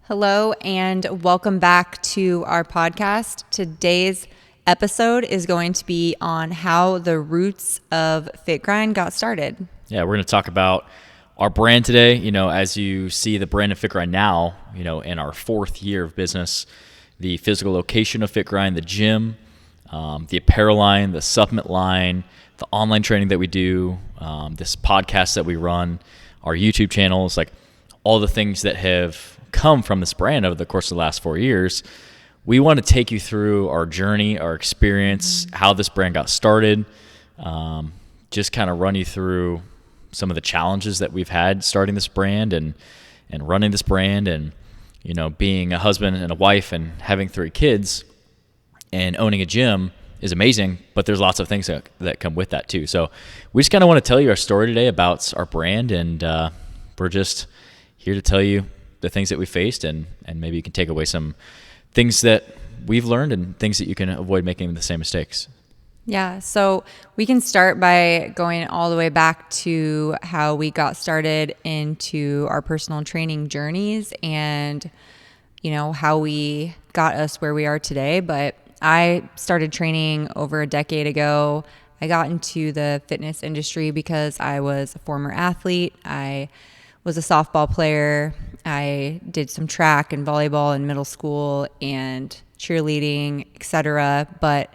Hello and welcome back to our podcast. Today's episode is going to be on how the roots of FitGrind got started. Yeah, we're going to talk about our brand today. As you see the brand of FitGrind now, in our fourth year of business, the physical location of FitGrind, the gym, the apparel line, the supplement line, the online training that we do, this podcast that we run, our YouTube channels, like all the things that have come from this brand over the course of the last 4 years. We want to take you through our journey, our experience, how this brand got started, just kind of run you through some of the challenges that we've had starting this brand and running this brand, and being a husband and a wife and having 3 kids and owning a gym is amazing, but there's lots of things that come with that too. So we just kind of want to tell you our story today about our brand, and we're just here to tell you the things that we faced, and maybe you can take away some things that we've learned and things that you can avoid making the same mistakes. Yeah, so we can start by going all the way back to how we got started into our personal training journeys and, how we got us where we are today. But I started training over a decade ago. I got into the fitness industry because I was a former athlete. I was a softball player. I did some track and volleyball in middle school and cheerleading, etc. But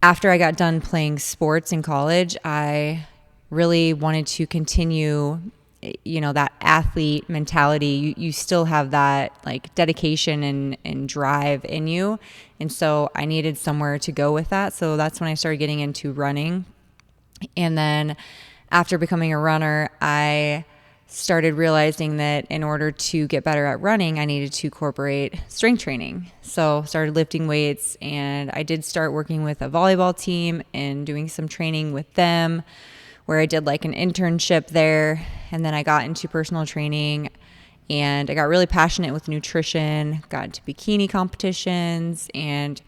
after I got done playing sports in college, I really wanted to continue, that athlete mentality. You still have that like dedication and drive in you. And so I needed somewhere to go with that. So that's when I started getting into running. And then after becoming a runner, I started realizing that in order to get better at running, I needed to incorporate strength training. So started lifting weights, and I did start working with a volleyball team and doing some training with them, where I did like an internship there. And then I got into personal training, and I got really passionate with nutrition, got into bikini competitions, and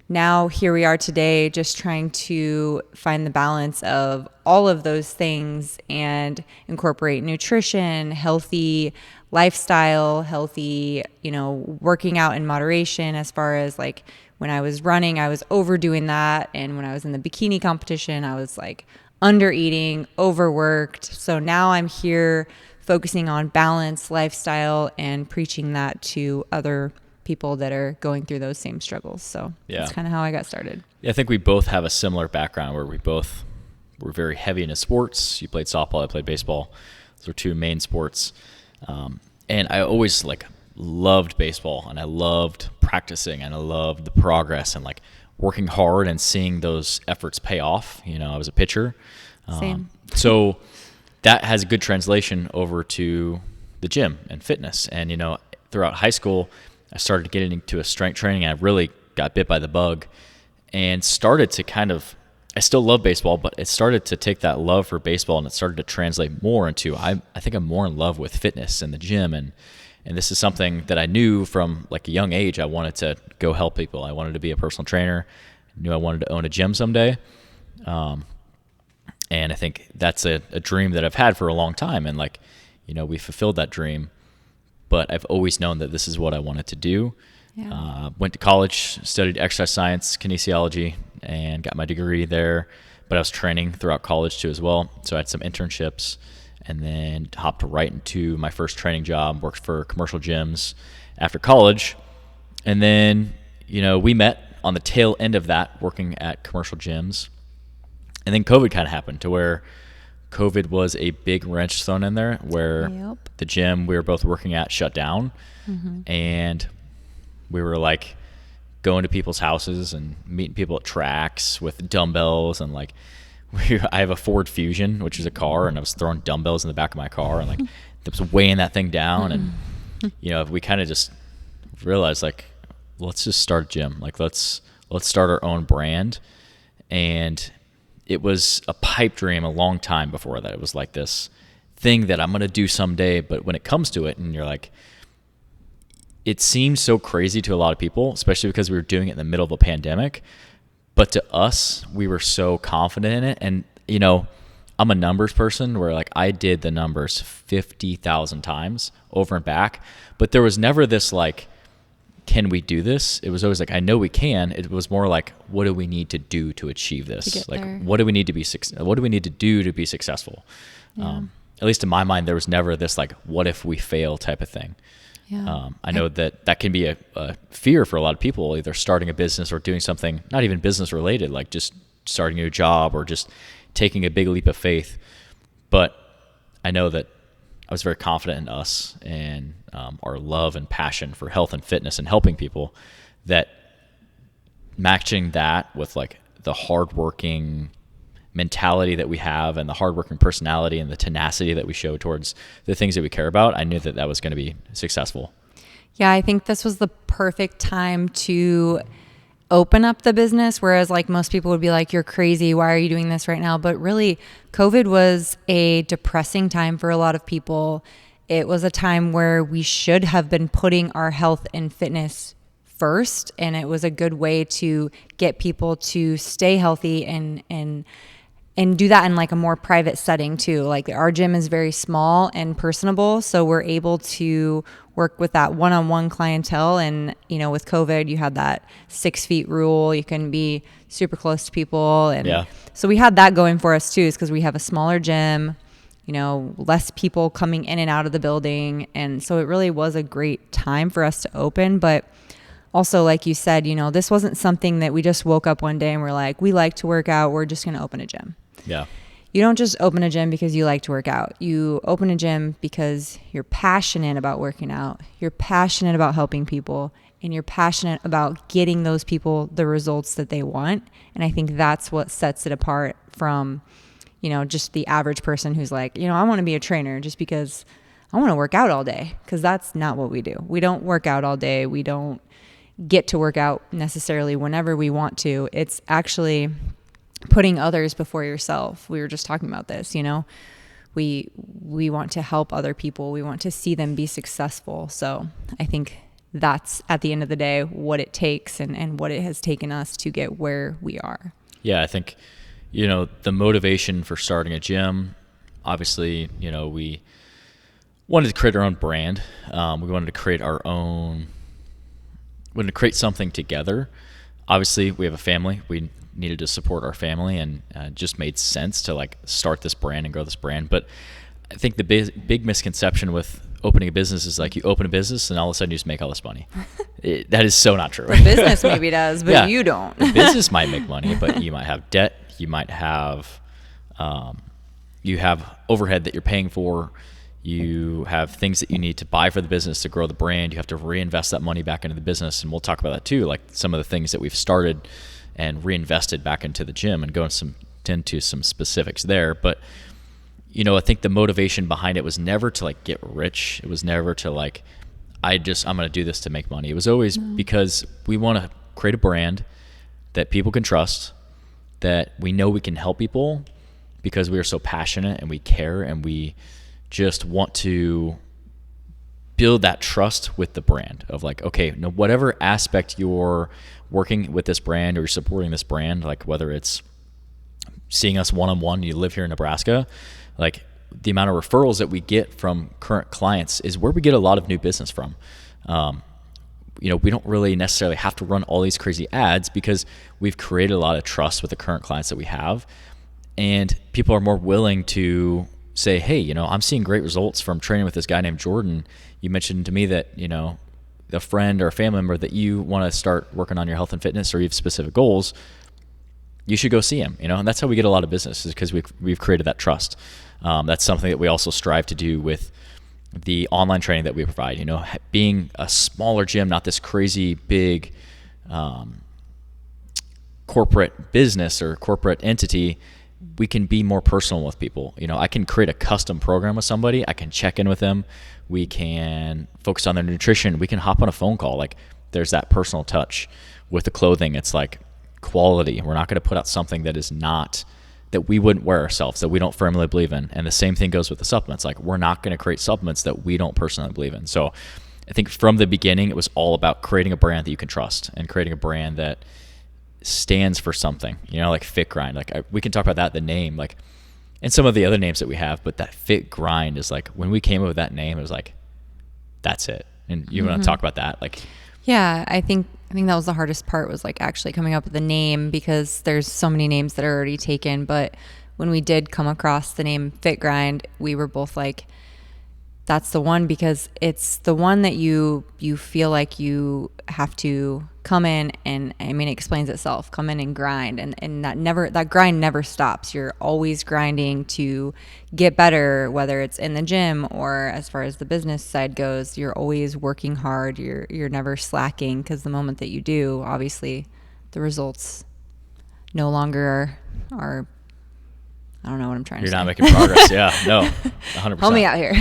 now here we are today, just trying to find the balance of all of those things and incorporate nutrition, healthy lifestyle, healthy, working out in moderation. As far as like when I was running, I was overdoing that. And when I was in the bikini competition, I was like under eating, overworked. So now I'm here focusing on balance, lifestyle, and preaching that to other people that are going through those same struggles. So that's kind of how I got started. Yeah, I think we both have a similar background where we both were very heavy into sports. You played softball, I played baseball. Those are 2 main sports. And I always loved baseball, and I loved practicing, and I loved the progress and working hard and seeing those efforts pay off. I was a pitcher. Same. So that has a good translation over to the gym and fitness. And, throughout high school, I started getting into a strength training, and I really got bit by the bug and started to I still love baseball, but it started to take that love for baseball, and it started to translate more into, I think I'm more in love with fitness and the gym. And this is something that I knew from a young age. I wanted to go help people. I wanted to be a personal trainer. I knew I wanted to own a gym someday. And I think that's a dream that I've had for a long time. And we fulfilled that dream. But I've always known that this is what I wanted to do. Yeah. Went to college, studied exercise science, kinesiology, and got my degree there. But I was training throughout college too as well. So I had some internships, and then hopped right into my first training job, worked for commercial gyms after college. And then, we met on the tail end of that, working at commercial gyms. And then COVID kind of happened, to where COVID was a big wrench thrown in there, where the gym we were both working at shut down. Mm-hmm. And we were going to people's houses and meeting people at tracks with dumbbells, and I have a Ford Fusion, which is a car, and I was throwing dumbbells in the back of my car and I was weighing that thing down. And we kind of just realized let's just start a gym. Let's start our own brand. And it was a pipe dream a long time before that. It was this thing that I'm going to do someday. But when it comes to it, and you're it seems so crazy to a lot of people, especially because we were doing it in the middle of a pandemic. But to us, we were so confident in it. And, I'm a numbers person where like I did the numbers 50,000 times over and back, but there was never this like, can we do this? It was always like, I know we can. It was more like, what do we need to do to achieve this? Like, what do we need to be, what do we need to do to be successful? Yeah. At least in my mind, there was never this like, what if we fail type of thing. Yeah. I know that can be a fear for a lot of people, either starting a business or doing something, not even business related, like just starting a new job or just taking a big leap of faith. But I know that I was very confident in us and our love and passion for health and fitness and helping people, that matching that with like the hardworking mentality that we have and the hardworking personality and the tenacity that we show towards the things that we care about, I knew that that was going to be successful. Yeah, I think this was the perfect time to open up the business, whereas like most people would be like, you're crazy, why are you doing this right now? But really, COVID was a depressing time for a lot of people. It was a time where we should have been putting our health and fitness first, and it was a good way to get people to stay healthy and do that in like a more private setting too. Like our gym is very small and personable, so we're able to work with that one-on-one clientele. And you know, with COVID, you had that 6 feet rule. You can be super close to people, and so we had that going for us too, is because we have a smaller gym, you know, less people coming in and out of the building, and so it really was a great time for us to open. But also, like you said, you know, this wasn't something that we just woke up one day and we're like, we like to work out, we're just going to open a gym. Yeah. You don't just open a gym because you like to work out. You open a gym because you're passionate about working out. You're passionate about helping people, and you're passionate about getting those people the results that they want. And I think that's what sets it apart from, you know, just the average person who's like, you know, I want to be a trainer just because I want to work out all day, because that's not what we do. We don't work out all day. We don't get to work out necessarily whenever we want to. It's actually putting others before yourself. We were just talking about this, you know, we want to help other people. We want to see them be successful. So I think that's at the end of the day what it takes and what it has taken us to get where we are. Yeah. I think, you know, the motivation for starting a gym, obviously, you know, we wanted to create our own brand. We wanted to create something together. Obviously, we have a family. We needed to support our family, and it just made sense to like start this brand and grow this brand. But I think the big misconception with opening a business is like you open a business and all of a sudden you just make all this money. That is so not true. The business maybe does, but you don't. The business might make money, but you might have debt. You might have you have overhead that you're paying for. You have things that you need to buy for the business to grow the brand. You have to reinvest that money back into the business. And we'll talk about that too, like some of the things that we've started and reinvested back into the gym, and go into some specifics there. But, you know, I think the motivation behind it was never to like get rich. It was never to like, I'm going to do this to make money. It was always because we want to create a brand that people can trust, that we know we can help people because we are so passionate and we care, and we just want to build that trust with the brand of like, okay, no, whatever aspect you're working with this brand or you're supporting this brand, like whether it's seeing us one-on-one, you live here in Nebraska, like the amount of referrals that we get from current clients is where we get a lot of new business from. You know, we don't really necessarily have to run all these crazy ads because we've created a lot of trust with the current clients that we have, and people are more willing to say, hey, you know, I'm seeing great results from training with this guy named Jordan. You mentioned to me that, you know, a friend or a family member that you want to start working on your health and fitness, or you have specific goals, you should go see him, you know. And that's how we get a lot of business, is because we've created that trust. That's something that we also strive to do with the online training that we provide. You know, being a smaller gym, not this crazy big corporate business or corporate entity, we can be more personal with people. You know, I can create a custom program with somebody. I can check in with them. We can focus on their nutrition. We can hop on a phone call. Like, there's that personal touch. With the clothing, it's like quality. We're not going to put out something that is not, that we wouldn't wear ourselves, that we don't firmly believe in. And the same thing goes with the supplements. Like, we're not going to create supplements that we don't personally believe in. So I think from the beginning, it was all about creating a brand that you can trust and creating a brand that stands for something, you know, like FitGrind. Like we can talk about that, the name, like, and some of the other names that we have, but that FitGrind is like, when we came up with that name, it was like, that's it. And you want to talk about that? Like, yeah, I think that was the hardest part, was like actually coming up with a name, because there's so many names that are already taken. But when we did come across the name FitGrind, we were both like, that's the one, because it's the one that you feel like you have to come in and, I mean, it explains itself, come in and grind, and that grind never stops. You're always grinding to get better, whether it's in the gym or as far as the business side goes. You're always working hard. You're never slacking, because the moment that you do, obviously the results no longer are I don't know what I'm trying to say. You're not making progress. Yeah, no, 100%. Help me out here.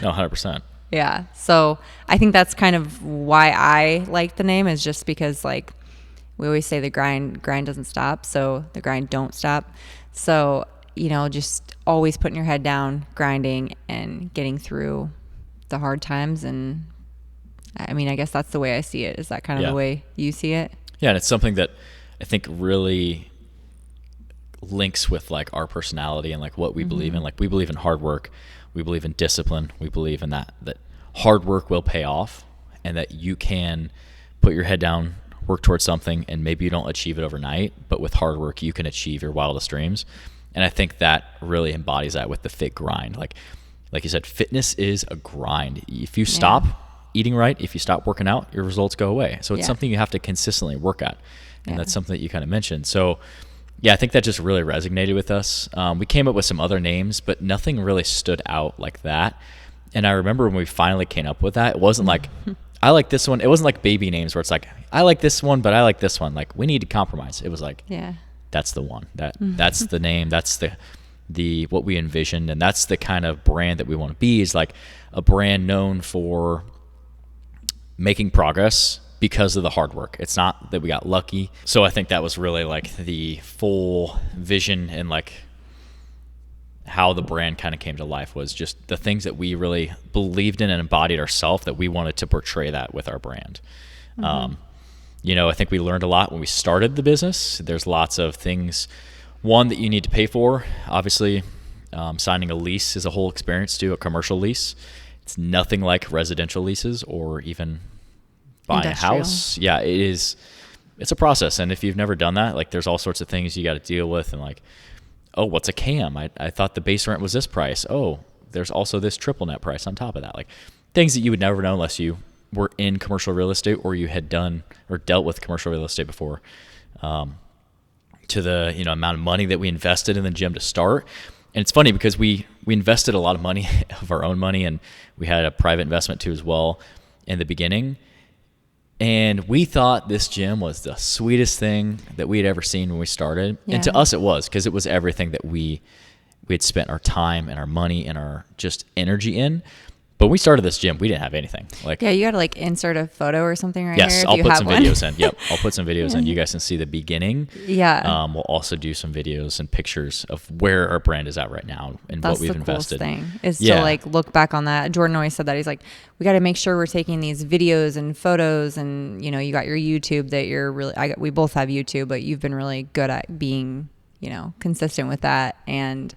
No, 100%. Yeah. So I think that's kind of why I like the name, is just because, like, we always say the grind doesn't stop. So the grind don't stop. So, just always putting your head down, grinding, and getting through the hard times. And I mean, I guess that's the way I see it. Is that kind of the way you see it? Yeah. And it's something that I think really links with like our personality and like what we believe in. Like, we believe in hard work. We believe in discipline. We believe in that hard work will pay off, and that you can put your head down, work towards something, and maybe you don't achieve it overnight, but with hard work, you can achieve your wildest dreams. And I think that really embodies that with the FitGrind. Like you said, fitness is a grind. If you stop eating right, if you stop working out, your results go away. So it's something you have to consistently work at. And that's something that you kind of mentioned. So yeah, I think that just really resonated with us. We came up with some other names, but nothing really stood out like that. And I remember when we finally came up with that, it wasn't like, I like this one. It wasn't like baby names where it's like, I like this one, but I like this one. Like, we need to compromise. It was like, that's the one. That's the name. That's the what we envisioned. And that's the kind of brand that we want to be, is like a brand known for making progress because of the hard work. It's not that we got lucky. So I think that was really like the full vision, and like how the brand kind of came to life was just the things that we really believed in and embodied ourselves, that we wanted to portray that with our brand. I think we learned a lot when we started the business. There's lots of things, one, that you need to pay for. Obviously, signing a lease is a whole experience too, a commercial lease. It's nothing like residential leases or even buying Industrial. a house. Yeah, it's a process. And if you've never done that, like, there's all sorts of things you got to deal with. And like, oh, what's a CAM? I thought the base rent was this price. Oh, there's also this triple net price on top of that. Like, things that you would never know unless you were in commercial real estate or you had done or dealt with commercial real estate before. To the amount of money that we invested in the gym to start. And it's funny because we invested a lot of money of our own money, and we had a private investment too as well in the beginning. And we thought this gym was the sweetest thing that we had ever seen when we started. Yeah. And to us it was, because it was everything that we had spent our time and our money and our just energy in. But when we started this gym, we didn't have anything. Like, yeah, you got to like insert a photo or something right yes, here. Yes, I'll put some videos in. Yep, I'll put some videos in. You guys can see the beginning. Yeah. We'll also do some videos and pictures of where our brand is at right now and what we've invested. That's the coolest thing, is to like look back on that. Jordan always said that. He's like, we got to make sure we're taking these videos and photos, and you got your YouTube that you're really. We both have YouTube, but you've been really good at being consistent with that, and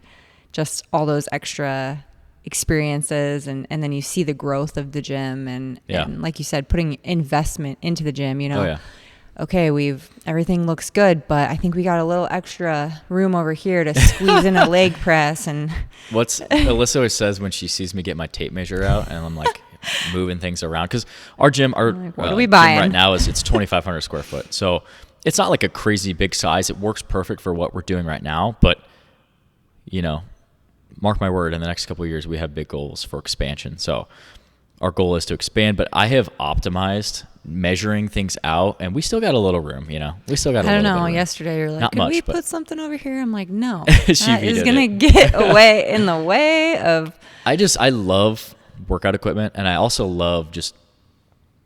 just all those extra experiences, and then you see the growth of the gym, and like you said, putting investment into the gym. Okay, everything looks good, but I think we got a little extra room over here to squeeze in a leg press. And what's Alyssa always says when she sees me get my tape measure out and I'm like moving things around, because our gym, what are we buying right now it's 2,500 square foot, so it's not like a crazy big size. It works perfect for what we're doing right now, but mark my word, in the next couple of years, we have big goals for expansion. So our goal is to expand, but I have optimized measuring things out, and we still got a little room, we still got a little bit of room. I don't know, yesterday you're like, can we put something over here? I'm like, no, that is going to get in the way of. I love workout equipment, and I also love just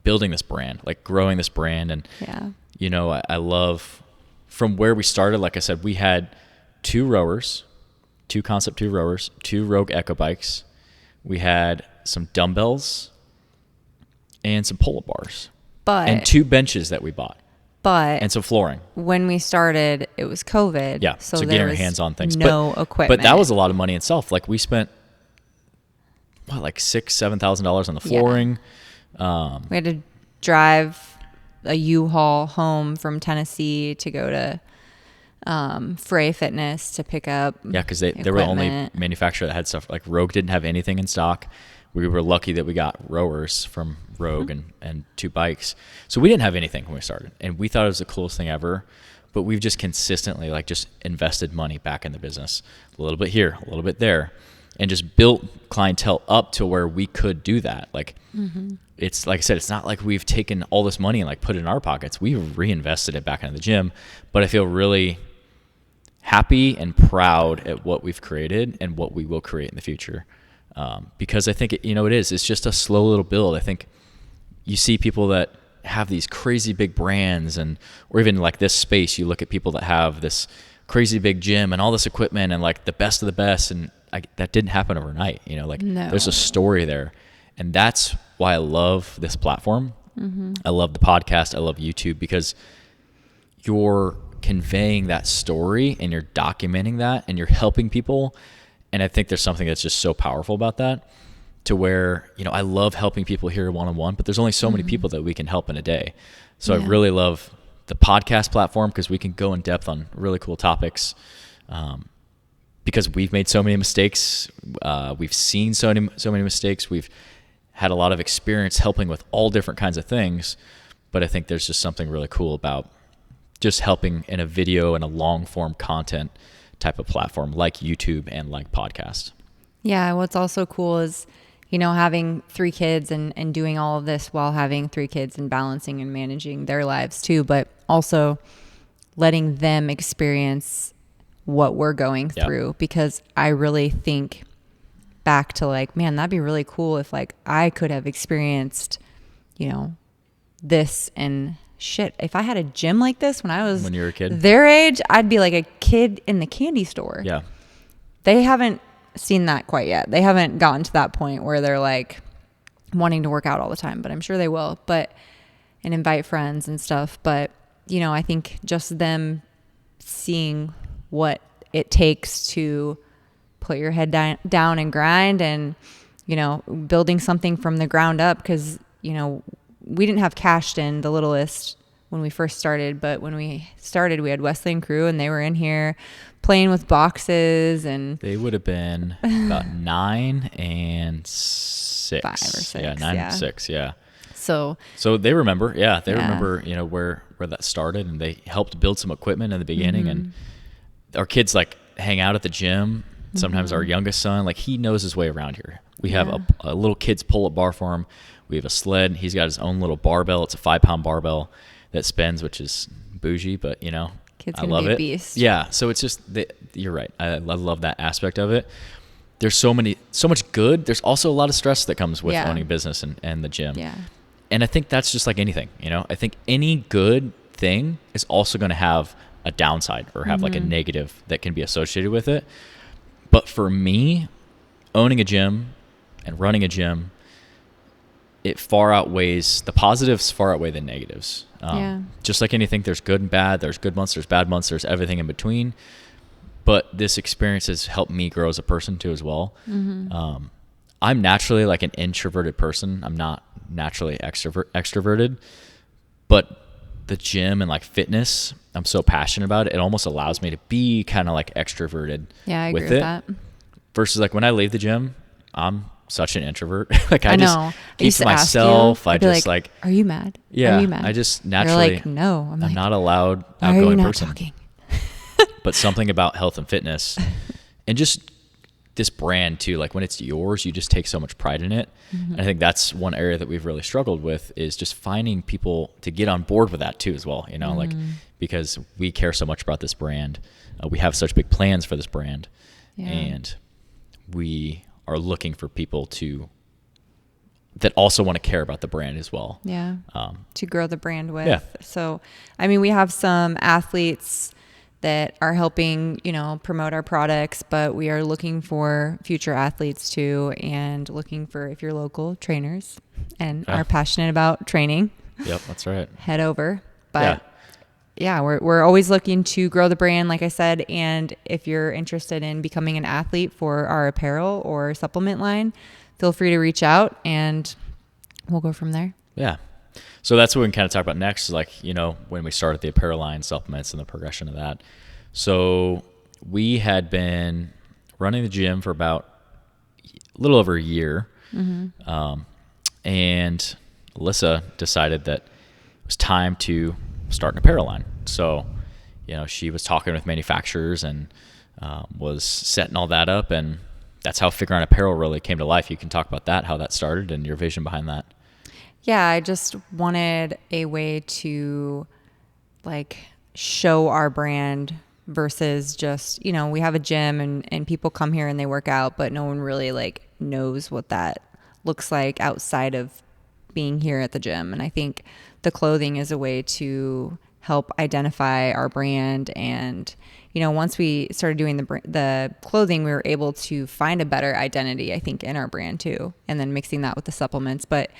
building this brand, like growing this brand. And, I love from where we started. Like I said, we had 2 rowers, 2 Concept 2 rowers, 2 Rogue Echo bikes. We had some dumbbells and some pull-up bars, and 2 benches that we bought. But and some flooring. when we started, it was COVID. Yeah. So there getting our was hands on things. No equipment. But that was a lot of money itself. Like we spent like $6,000-$7,000 on the flooring. We had to drive a U-Haul home from Tennessee to go to Frey Fitness to pick up. Yeah, because they were the only manufacturer that had stuff. Like Rogue didn't have anything in stock. We were lucky that we got rowers from Rogue and 2 bikes. So we didn't have anything when we started. And we thought it was the coolest thing ever. But we've just consistently like just invested money back in the business. A little bit here, a little bit there. And just built clientele up to where we could do that. Like it's like I said, it's not like we've taken all this money and like put it in our pockets. We've reinvested it back into the gym. But I feel really happy and proud at what we've created and what we will create in the future. Because I think, it's just a slow little build. I think you see people that have these crazy big brands or even like this space, you look at people that have this crazy big gym and all this equipment and like the best of the best. And that didn't happen overnight, No. There's a story there. And that's why I love this platform. I love the podcast. I love YouTube because you're conveying that story and you're documenting that and you're helping people. And I think there's something that's just so powerful about that to where, I love helping people here one-on-one, but there's only so many people that we can help in a day. So I really love the podcast platform because we can go in depth on really cool topics because we've made so many mistakes. We've seen so many mistakes. We've had a lot of experience helping with all different kinds of things. But I think there's just something really cool about just helping in a video and a long form content type of platform like YouTube and like podcast. Yeah. What's also cool is, having 3 kids and doing all of this while having 3 kids and balancing and managing their lives too, but also letting them experience what we're going through because I really think back to like, man, that'd be really cool if like I could have experienced, this and shit. If I had a gym like this when you were a kid, their age, I'd be like a kid in the candy store. Yeah. They haven't seen that quite yet. They haven't gotten to that point where they're like wanting to work out all the time, but I'm sure they will, and invite friends and stuff. But, I think just them seeing what it takes to put your head down and grind and, building something from the ground up. Cause, we didn't have Cashton, the littlest, when we first started, but when we started, we had Wesley and crew and they were in here playing with boxes and they would have been about 9 and 6. 5 or 6. Yeah, 9 and 6. Yeah. So they remember, remember, where that started and they helped build some equipment in the beginning and our kids like hang out at the gym. Sometimes our youngest son, like he knows his way around here. We have a little kid's pull-up bar for him. We have a sled. He's got his own little barbell. It's a 5-pound barbell that spins, which is bougie, but kid's I gonna love be a it. beast. Yeah. So it's just, you're right. I love that aspect of it. There's so much good. There's also a lot of stress that comes with owning a business and the gym. Yeah. And I think that's just like anything, I think any good thing is also going to have a downside or have like a negative that can be associated with it. But for me, owning a gym and running a gym, it far outweighs the positives, far outweigh the negatives. Just like anything, there's good and bad. There's good months, there's bad months, there's everything in between. But this experience has helped me grow as a person too, as well. I'm naturally like an introverted person. I'm not naturally extroverted, but the gym and like fitness, I'm so passionate about it. It almost allows me to be kind of like extroverted. Yeah, I agree with that. Versus like when I leave the gym, I'm such an introvert. Like I just know. keep to myself. I'd just like, are you mad? Yeah. Are you mad? I just naturally, you're like, no. I'm like, not a loud, outgoing person. Talking? But something about health and fitness and just this brand too, like when it's yours, you just take so much pride in it. And I think that's one area that we've really struggled with is just finding people to get on board with that too as well, like because we care so much about this brand. We have such big plans for this brand and we are looking for people that also want to care about the brand as well. Yeah. To grow the brand with. Yeah. So, I mean, we have some athletes that are helping, promote our products, but we are looking for future athletes too, and looking for, if you're local, trainers and are passionate about training. Yep, that's right. Head over. But yeah, we're always looking to grow the brand, like I said. And if you're interested in becoming an athlete for our apparel or supplement line, feel free to reach out and we'll go from there. Yeah. So that's what we can kind of talk about next, is like, when we started the apparel line, supplements, and the progression of that. So we had been running the gym for about a little over a year. And Alyssa decided that it was time to start an apparel line. So, she was talking with manufacturers and was setting all that up. And that's how FitGrind Apparel really came to life. You can talk about that, how that started and your vision behind that. Yeah, I just wanted a way to like show our brand versus just, we have a gym and people come here and they work out, but no one really like knows what that looks like outside of being here at the gym. And I think the clothing is a way to help identify our brand. And, once we started doing the clothing, we were able to find a better identity, I think, in our brand too. And then mixing that with the supplements. But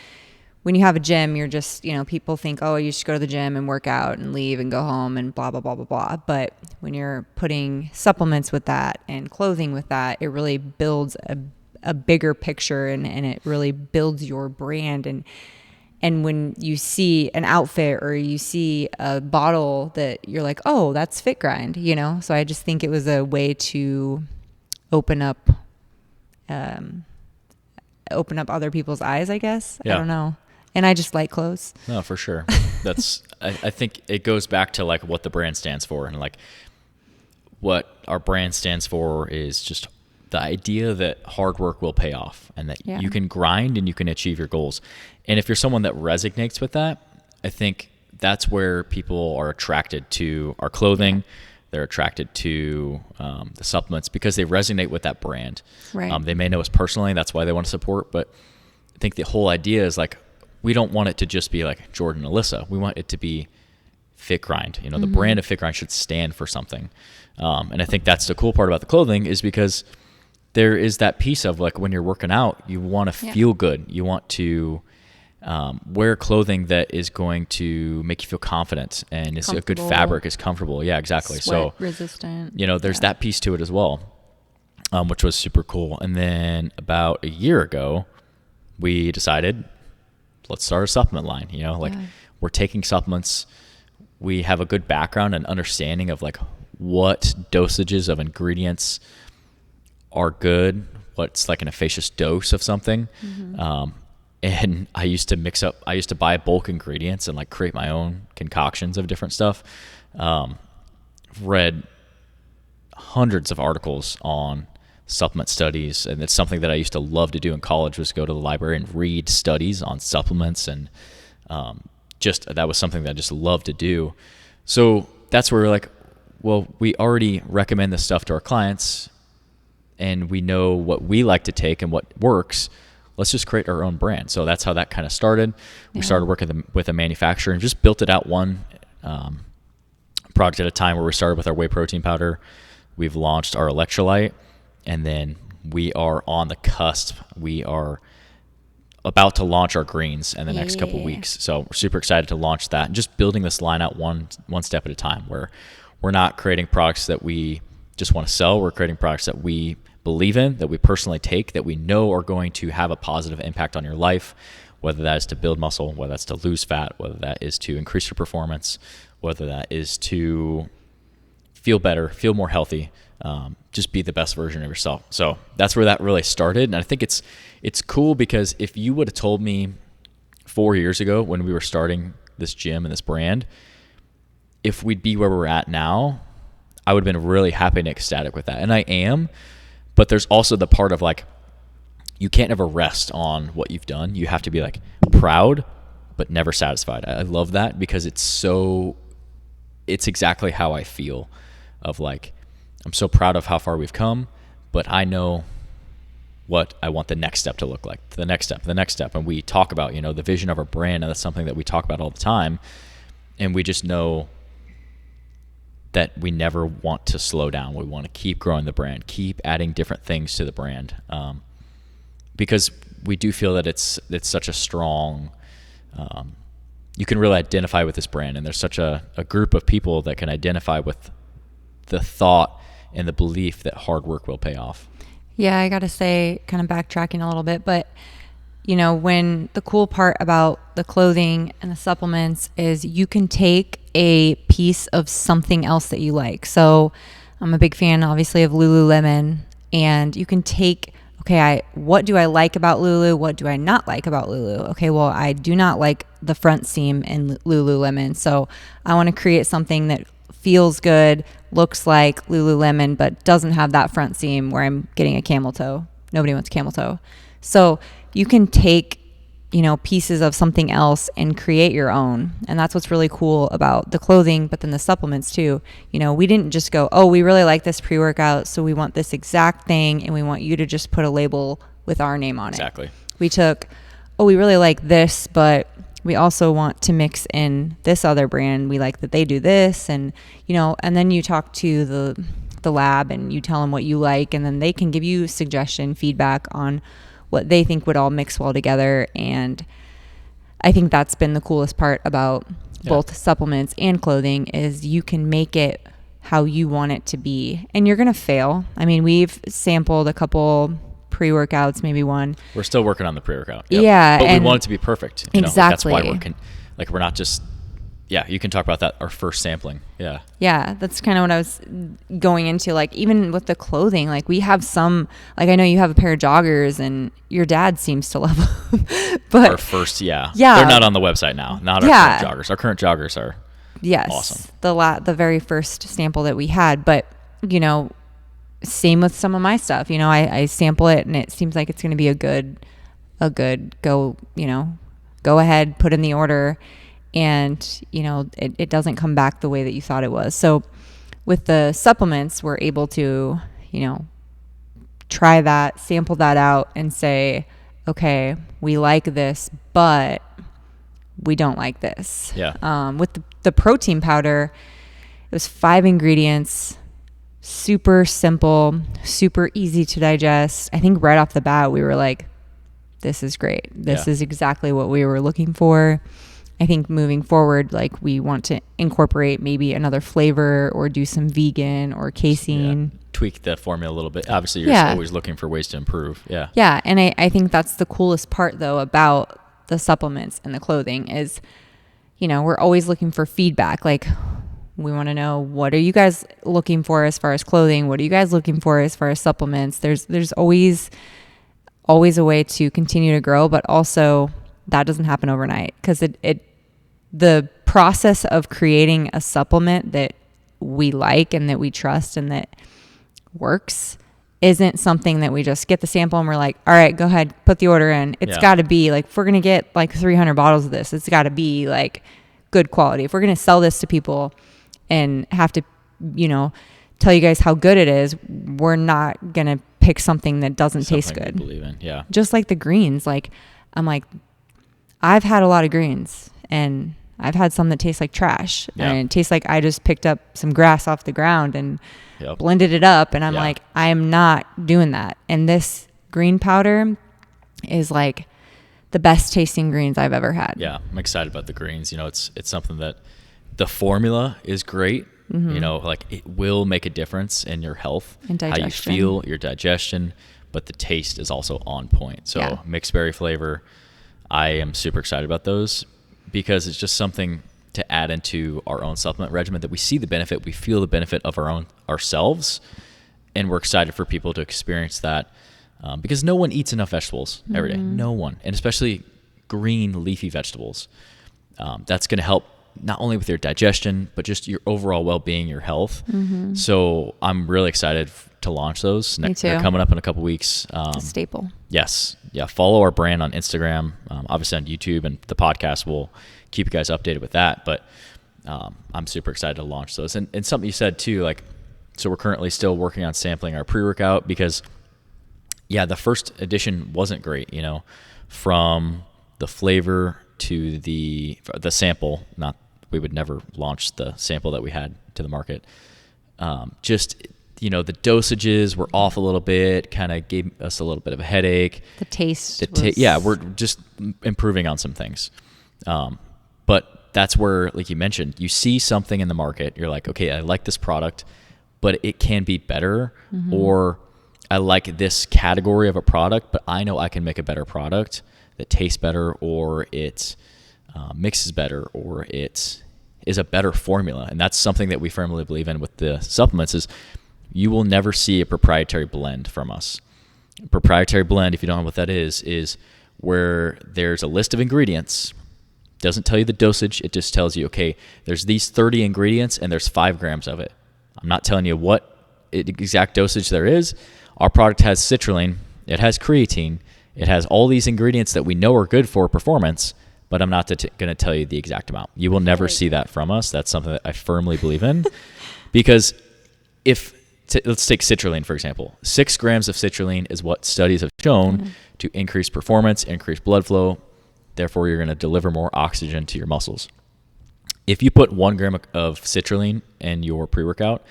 when you have a gym, you're just, people think, oh, you should go to the gym and work out and leave and go home and blah, blah, blah, blah, blah. But when you're putting supplements with that and clothing with that, it really builds a bigger picture and it really builds your brand. And when you see an outfit or you see a bottle that you're like, oh, that's FitGrind, So I just think it was a way to open up other people's eyes, I guess. Yeah. I don't know. And I just like clothes. No, for sure. That's, I think it goes back to like what the brand stands for, and like what our brand stands for is just the idea that hard work will pay off and that you can grind and you can achieve your goals. And if you're someone that resonates with that, I think that's where people are attracted to our clothing. They're attracted to the supplements because they resonate with that brand. Right. They may know us personally. That's why they want to support. But I think the whole idea is like, we don't want it to just be like Jordan and Alyssa. We want it to be FitGrind. The brand of FitGrind should stand for something. And I think that's the cool part about the clothing, is because there is that piece of like when you're working out, you want to feel good. You want to wear clothing that is going to make you feel confident and is a good fabric, is comfortable. Yeah, exactly. Sweat resistant. There's that piece to it as well, which was super cool. And then about a year ago, we decided, let's start a supplement line. We're taking supplements. We have a good background and understanding of like what dosages of ingredients are good, what's like an efficacious dose of something. And I used to buy bulk ingredients and like create my own concoctions of different stuff. Read hundreds of articles on supplement studies, and it's something that I used to love to do in college, was go to the library and read studies on supplements, and that was something that I just loved to do. So that's where we're like, well, we already recommend this stuff to our clients and we know what we like to take and what works. Let's just create our own brand. So that's how that kind of started. We started working with a manufacturer and just built it out one product at a time, where we started with our whey protein powder. We've launched our electrolyte, and then we are on the cusp. We are about to launch our greens in the next couple of weeks. So we're super excited to launch that, and just building this line out one step at a time, where we're not creating products that we just want to sell. We're creating products that we believe in, that we personally take, that we know are going to have a positive impact on your life, whether that is to build muscle, whether that's to lose fat, whether that is to increase your performance, whether that is to feel better, feel more healthy, just be the best version of yourself. So that's where that really started. And I think it's cool, because if you would have told me 4 years ago when we were starting this gym and this brand, if we'd be where we're at now, I would have been really happy and ecstatic with that. And I am, but there's also the part of like, you can't ever rest on what you've done. You have to be like proud, but never satisfied. I love that, because it's exactly how I feel, of like, I'm so proud of how far we've come, but I know what I want the next step to look like, the next step. And we talk about, the vision of our brand, and that's something that we talk about all the time. And we just know that we never want to slow down. We want to keep growing the brand, keep adding different things to the brand, because we do feel that it's such a strong you can really identify with this brand. And there's such a group of people that can identify with the thought and the belief that hard work will pay off. Yeah, I got to say, kind of backtracking a little bit, but you know, when the cool part about the clothing and the supplements is you can take a piece of something else that you like. So I'm a big fan, obviously, of Lululemon, and you can take, okay, what do I like about Lulu? What do I not like about Lulu? Okay, well, I do not like the front seam in Lululemon. So I want to create something that feels good, looks like Lululemon, but doesn't have that front seam where I'm getting a camel toe. Nobody wants camel toe. So you can take, you know, pieces of something else and create your own. And that's what's really cool about the clothing, but then the supplements too. You know, we didn't just go, oh, we really like this pre-workout, so we want this exact thing, and we want you to just put a label with our name on it. Exactly. We took, oh, we really like this, but we also want to mix in this other brand. We like that they do this, and, you know, and then you talk to the lab and you tell them what you like, and then they can give you suggestion, feedback on what they think would all mix well together. And I think that's been the coolest part about both supplements and clothing is you can make it how you want it to be, and you're going to fail. I mean, we've sampled a couple pre-workouts, maybe one. We're still working on the pre-workout. Yep. Yeah. But we want it to be perfect. You know? Exactly. That's why we're not just, you can talk about that, our first sampling. Yeah. Yeah, that's kind of what I was going into. Like, even with the clothing, like we have some, like I know you have a pair of joggers and your dad seems to love them. But our first, they're not on the website now. Not our current joggers. Our current joggers are awesome. The very first sample that we had. But, you know, same with some of my stuff. You know, I sample it and it seems like it's going to be a good go, you know, go ahead, put in the order. And, you know, it doesn't come back the way that you thought it was. So with the supplements, we're able to, you know, try that, sample that out and say, okay, we like this, but we don't like this. Yeah. With the protein powder, it was 5 ingredients, super simple, super easy to digest. I think right off the bat, we were like, this is great. This is exactly what we were looking for. I think moving forward, like we want to incorporate maybe another flavor or do some vegan or casein. Yeah. Tweak the formula a little bit. Obviously, you're always looking for ways to improve. Yeah. Yeah. And I think that's the coolest part, though, about the supplements and the clothing is, you know, we're always looking for feedback. Like, we want to know, what are you guys looking for as far as clothing? What are you guys looking for as far as supplements? There's always a way to continue to grow, but also that doesn't happen overnight, because the process of creating a supplement that we like and that we trust and that works isn't something that we just get the sample and we're like, all right, go ahead, put the order in. It's got to be like, if we're going to get like 300 bottles of this, it's got to be like good quality. If we're going to sell this to people and have to, you know, tell you guys how good it is, we're not going to pick something that doesn't taste good. Believe in. Yeah. Just like the greens. Like, I'm like, I've had a lot of greens and I've had some that taste like trash, and it tastes like I just picked up some grass off the ground and blended it up. And I'm like, I am not doing that. And this green powder is like the best tasting greens I've ever had. Yeah. I'm excited about the greens. You know, it's something that the formula is great. Mm-hmm. You know, like it will make a difference in your health, and how you feel, your digestion, but the taste is also on point. So mixed berry flavor, I am super excited about those, because it's just something to add into our own supplement regimen that we see the benefit, we feel the benefit of ourselves, and we're excited for people to experience that, because no one eats enough vegetables every day. No one, and especially green leafy vegetables. That's going to help not only with your digestion, but just your overall well-being, your health. Mm-hmm. So I'm really excited to launch those. Me too. They're coming up in a couple weeks. It's a staple. Yes. Yeah. Follow our brand on Instagram, obviously on YouTube, and the podcast will keep you guys updated with that. But I'm super excited to launch those. And something you said too, like, so we're currently still working on sampling our pre-workout, because the first edition wasn't great, you know, from the flavor to the sample. Not, we would never launch the sample that we had to the market. Just, you know, the dosages were off a little bit, kind of gave us a little bit of a headache. The taste. we're just improving on some things. But that's where, like you mentioned, you see something in the market. You're like, okay, I like this product, but it can be better. Or I like this category of a product, but I know I can make a better product that tastes better, or it mixes better, or it is a better formula. And that's something that we firmly believe in with the supplements is you will never see a proprietary blend from us. Proprietary blend, if you don't know what that is where there's a list of ingredients. Doesn't tell you the dosage. It just tells you, okay, there's these 30 ingredients and there's 5 grams of it. I'm not telling you what exact dosage there is. Our product has citrulline. It has creatine. It has all these ingredients that we know are good for performance, but I'm not going to tell you the exact amount. You will never see that from us. That's something that I firmly believe in. Because let's take citrulline, for example. 6 grams of citrulline is what studies have shown to increase performance, increase blood flow. Therefore, you're going to deliver more oxygen to your muscles. If you put 1 gram of citrulline in your pre-workout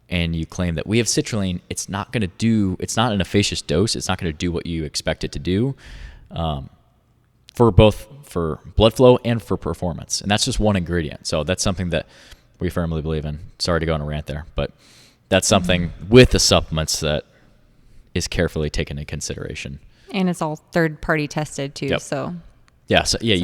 and you claim that we have citrulline, it's not an efficacious dose. It's not going to do what you expect it to do for blood flow and for performance. And that's just one ingredient. So that's something that we firmly believe in. Sorry to go on a rant there, but that's something with the supplements that is carefully taken into consideration. And it's all third-party tested too. So you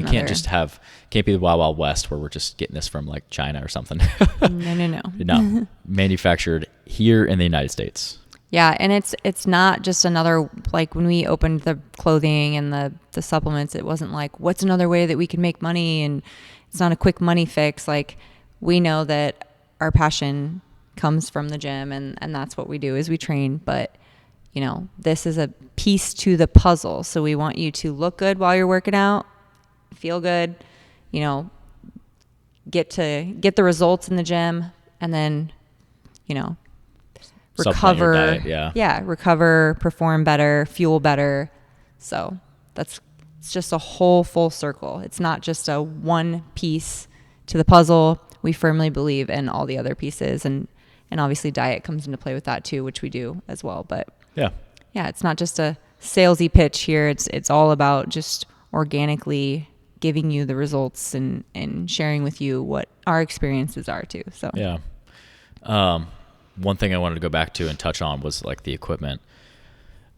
can't be the Wild Wild West where we're just getting this from like China or something. No, manufactured here in the United States. Yeah, and it's not just another, like when we opened the clothing and the supplements, it wasn't like, what's another way that we can make money? And it's not a quick money fix. Like, we know that our passion comes from the gym, and that's what we do is we train. But, you know, this is a piece to the puzzle. So we want you to look good while you're working out, feel good, you know, get the results in the gym, and then, you know, recover, recover, perform better, fuel better. So it's just a whole full circle. It's not just a one piece to the puzzle. We firmly believe in all the other pieces, and obviously diet comes into play with that too, which we do as well. But yeah, it's not just a salesy pitch here. It's all about just organically giving you the results and sharing with you what our experiences are too. So one thing I wanted to go back to and touch on was like the equipment.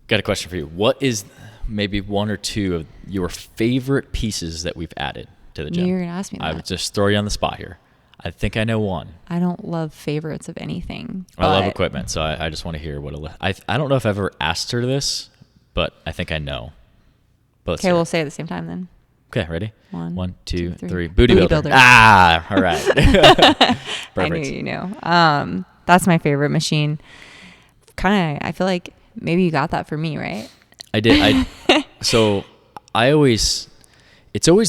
Got a question for you. What is maybe 1 or 2 of your favorite pieces that we've added to the gym? You're going to ask me that. I would just throw you on the spot here. I think I know one. I don't love favorites of anything. I love equipment, so I just want to hear what I don't know if I've ever asked her this, but I think I know. Okay, we'll say it at the same time then. Okay, ready? 1, 2, 3. Booty builder. Ah, all right. Perfect. I knew you knew. That's my favorite machine. I feel like maybe you got that for me, right? I did. It's always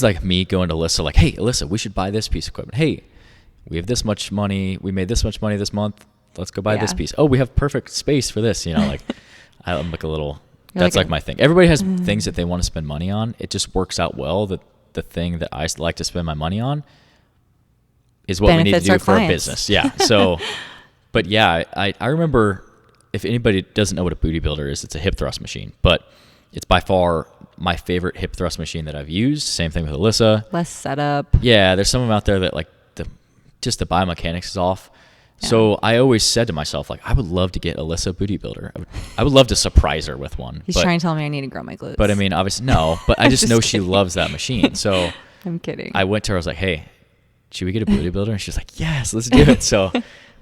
like me going to Alyssa, like, hey, Alyssa, we should buy this piece of equipment. Hey, we have this much money. We made this much money this month. Let's go buy this piece. Oh, we have perfect space for this. You know, like I'm like a little, that's like my thing. Everybody has things that they want to spend money on. It just works out well that the thing that I like to spend my money on is what we need to do for our business. Yeah. So, but yeah, I remember, if anybody doesn't know what a booty builder is, it's a hip thrust machine, but it's by far my favorite hip thrust machine that I've used. Same thing with Alyssa. Less setup. Yeah. There's some of them out there that like just the biomechanics is off. Yeah. So I always said to myself, like, I would love to get Alyssa a booty builder. I would love to surprise her with one. He's trying to tell me I need to grow my glutes. But I mean, obviously, no. But I just know she loves that machine. So I'm kidding. I went to her. I was like, hey, should we get a booty builder? And she's like, yes, let's do it. So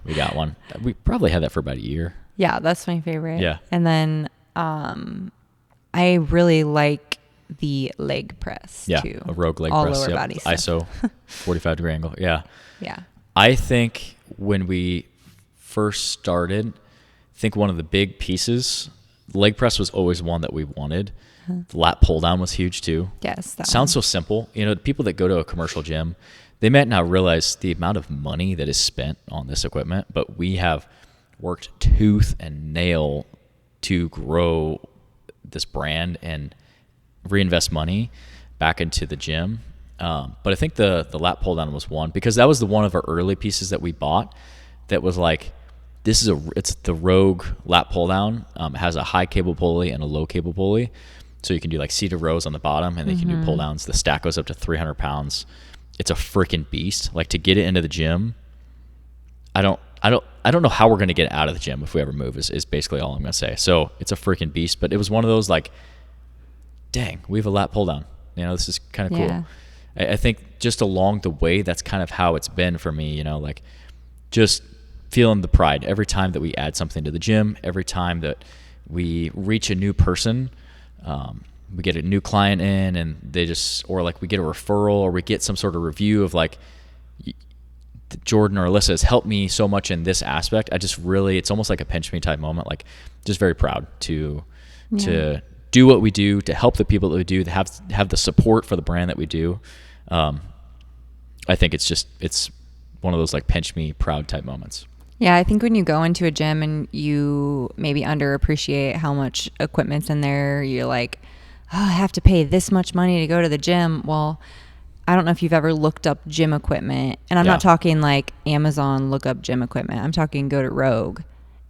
we got one. We probably had that for about a year. Yeah, that's my favorite. Yeah. And then I really like the leg press too. A Rogue leg all press. All lower body stuff. ISO 45-degree angle. Yeah. Yeah. I think when we first started, I think one of the big pieces, leg press was always one that we wanted. The lat pull down was huge too. Yes. That sounds so simple. You know, the people that go to a commercial gym, they might not realize the amount of money that is spent on this equipment, but we have worked tooth and nail to grow this brand and reinvest money back into the gym. But I think the lat pull down was one, because that was the one of our early pieces that we bought that was like, it's the Rogue lat pull down. It has a high cable pulley and a low cable pulley. So you can do like seated rows on the bottom, and then you can do pull downs. The stack goes up to 300 pounds. it's a freaking beast. Like to get it into the gym, I don't know how we're going to get it out of the gym if we ever move is basically all I'm going to say. So it's a freaking beast, but it was one of those like, dang, we have a lat pull down. You know, this is kind of cool. I think just along the way, that's kind of how it's been for me, you know, like just feeling the pride every time that we add something to the gym, every time that we reach a new person, we get a new client in and they just, or like we get a referral or we get some sort of review of like, Jordan or Alyssa has helped me so much in this aspect. I just really, it's almost like a pinch me type moment. Like just very proud to do what we do, to help the people that we do, to have the support for the brand that we do. I think it's one of those like pinch me proud type moments. Yeah, I think when you go into a gym and you maybe underappreciate how much equipment's in there, you're like, oh, I have to pay this much money to go to the gym. Well, I don't know if you've ever looked up gym equipment, and I'm not talking like Amazon look up gym equipment. I'm talking go to Rogue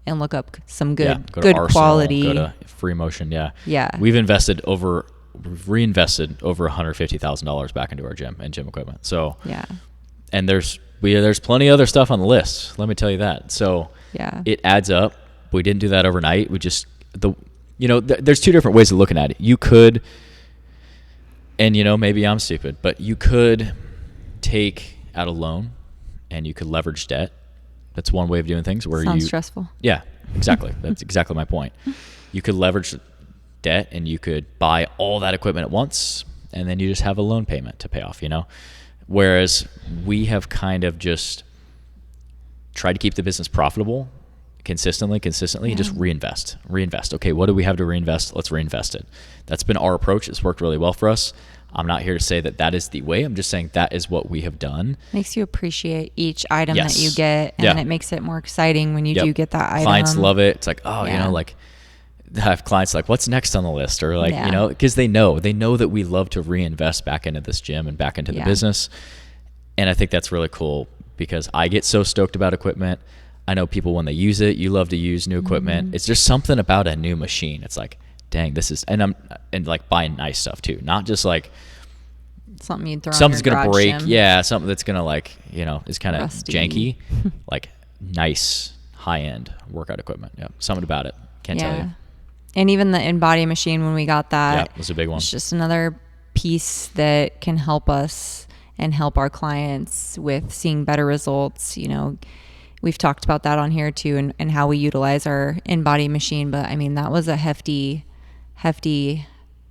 and look up some good Arsenal, quality. Go to Free Motion. Yeah. We've reinvested over $150,000 back into our gym and gym equipment. So and there's plenty of other stuff on the list. Let me tell you that. So it adds up. We didn't do that overnight. We just there's two different ways of looking at it. You could. And, maybe I'm stupid, but you could take out a loan and you could leverage debt. That's one way of doing things. Sounds stressful. Yeah, exactly. That's exactly my point. You could leverage debt and you could buy all that equipment at once and then you just have a loan payment to pay off, Whereas we have kind of just tried to keep the business profitable consistently and just reinvest. Okay, what do we have to reinvest? Let's reinvest it. That's been our approach. It's worked really well for us. I'm not here to say that is the way. I'm just saying that is what we have done. Makes you appreciate each item that you get, and it makes it more exciting when you do get that item. Clients love it. It's like, like I have clients like, what's next on the list? Or like, because they know that we love to reinvest back into this gym and back into the business. And I think that's really cool because I get so stoked about equipment. I know people when they use it, you love to use new equipment. Mm-hmm. It's just something about a new machine. It's like, dang, this is, and like buying nice stuff too, not just like something you throw. Something's gonna break, gym. Yeah. Something that's gonna like, is kind of janky, like nice high end workout equipment. Yeah, something about it. Can't tell you. And even the InBody machine when we got that, it was a big one. It's just another piece that can help us and help our clients with seeing better results. We've talked about that on here too, and how we utilize our InBody machine. But I mean, that was a hefty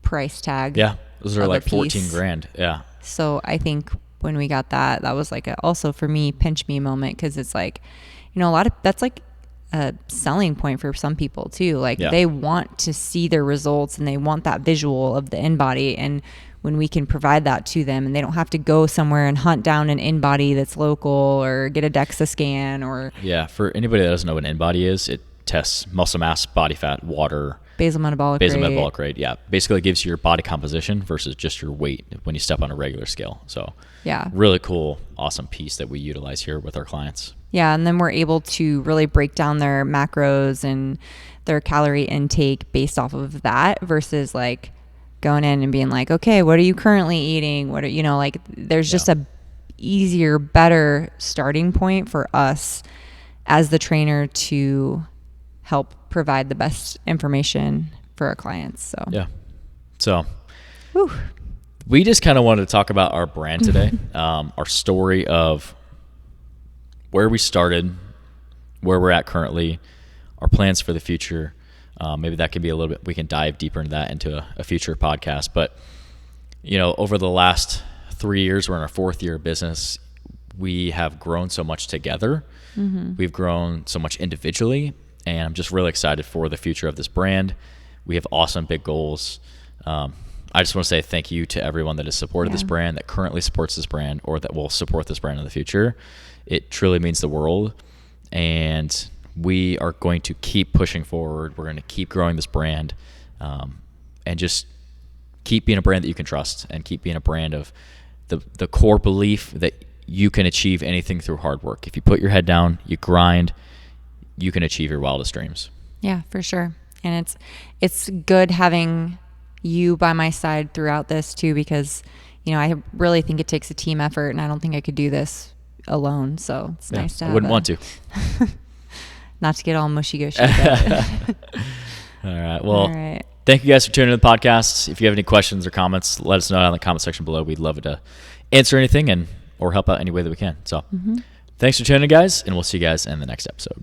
price tag. Yeah, those are like $14,000. Yeah. So I think when we got that was like also for me pinch me moment, because it's like, a lot of that's like a selling point for some people too. Like they want to see their results and they want that visual of the InBody, and when we can provide that to them and they don't have to go somewhere and hunt down an InBody that's local or get a DEXA scan or... Yeah, for anybody that doesn't know what an InBody is, it tests muscle mass, body fat, water... Basal metabolic rate. Yeah. Basically it gives you your body composition versus just your weight when you step on a regular scale. So really cool, awesome piece that we utilize here with our clients. Yeah, and then we're able to really break down their macros and their calorie intake based off of that versus like... going in and being like, okay, what are you currently eating? What are, there's just a easier, better starting point for us as the trainer to help provide the best information for our clients. So we just kind of wanted to talk about our brand today, our story of where we started, where we're at currently, our plans for the future. Maybe that could be a little bit, we can dive deeper into that into a future podcast. But, over the last 3 years, we're in our 4th year of business. We have grown so much together. Mm-hmm. We've grown so much individually. And I'm just really excited for the future of this brand. We have awesome big goals. I just want to say thank you to everyone that has supported this brand, that currently supports this brand, or that will support this brand in the future. It truly means the world. And we are going to keep pushing forward. We're going to keep growing this brand, and just keep being a brand that you can trust, and keep being a brand of the core belief that you can achieve anything through hard work. If you put your head down, you grind, you can achieve your wildest dreams. Yeah, for sure. And it's good having you by my side throughout this too, because you know, I really think it takes a team effort, and I don't think I could do this alone. So it's nice to have I wouldn't want to. Not to get all mushy-gushy. All right. Well, thank you guys for tuning in to the podcast. If you have any questions or comments, let us know down in the comment section below. We'd love to answer anything or help out any way that we can. So thanks for tuning in, guys, and we'll see you guys in the next episode.